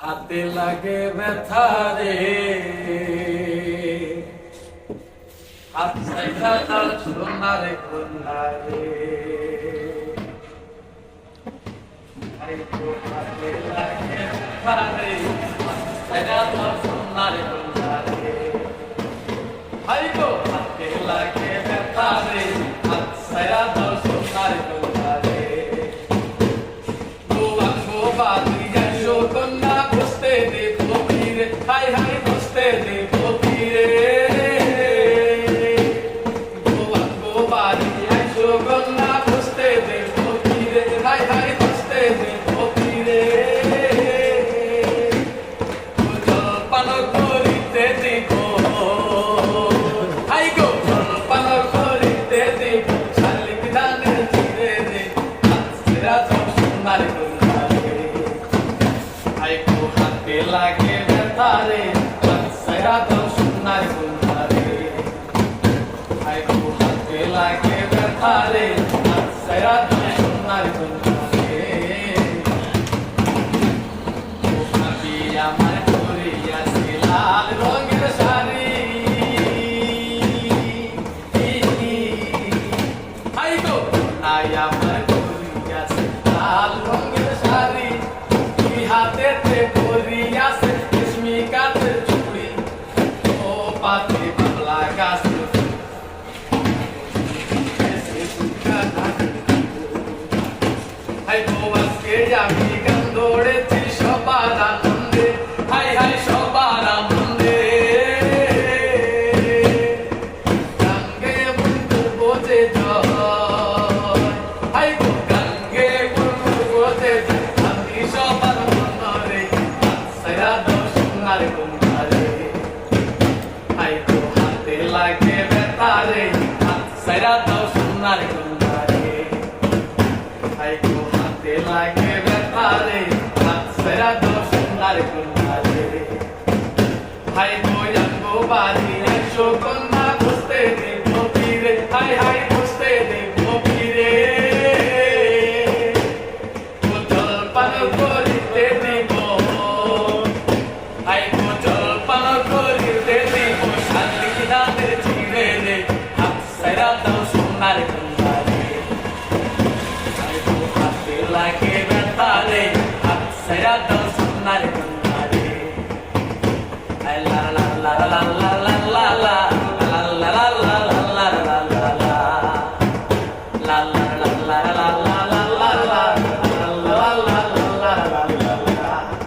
হাতে লাগে ব্যথা রে, হাত ছাইড়া তার সোনারে কন্যা রে। হাতে লাগে ব্যথা রে, হাত ছাইড়া তার সোনারে কন্যা রে। হাতে লাগে ব্যথা রে, হাত ছাইড়া তার সোনারে কন্যা রে। কন্যা বসতে দেখো ফিরে, হাই হাই বসতে দেখো ফিরে। বাড়ি আইসো কন্যা বসতে দেখো ফিরে, হাই হাই বসতে দেখো ফিরে। জলপান করিতে দেখো, হাই গো জলপান করিতে দেখো, শালিক ধানের চিরে রে, হাতেরা সব সোনার কন্যা রে। হাতে লাগে ব্যথা রে, হাত ছাইড়া দাও সোনার কন্যা রে। হাতে লাগে ব্যথা রে, হাত ছাইড়া দাও সোনার কন্যা রে। ভাবি আমার পরিয়াছে লাল রঙের শাড়ি, হাই গো নাই আমার পরিয়াছে লাল রঙের শাড়ি। হাতেতে পরিয়াছে রেশমি কাঠের চুড়ি, ও পাতে বাবলা গাছ হাই গো আজকে আমি গান ধরেছি সবার আনন্দে, হাই হাই সবার আনন্দে। গান গেয়ে বন্ধু বোঝে জয়, হাই গো গান গেয়ে বন্ধু বোঝে জয়। আমি সবার মনরে হাত ছাইড়া দাও সোনার কন্যা রে। হাই গো হাতে লাগে ব্যথা রে, হাত ছাইড়া দাও সোনার কন্যা রে। হাই গো হাতে লাগে ব্যথা রে, হাত ছাইড়া দাও সোনার কন্যা রে। হাই গো জানবো বাড়ি আইসো কন্যা বসতে দেখো ফিরে, হাই হাই বসতে দেখো ফিরে। জলপান করিতে দিব, হাই গো জলপান করিতে দিব, শালিক ধানের চিরে রে, হাত ছাইড়া দাও সোনার কন্যা রে। হাই গো হাতে লাগে ব্যথা রে, হাত ছাইড়া দাও সোনার কন্যা রে। লা লা লা লা লা লা।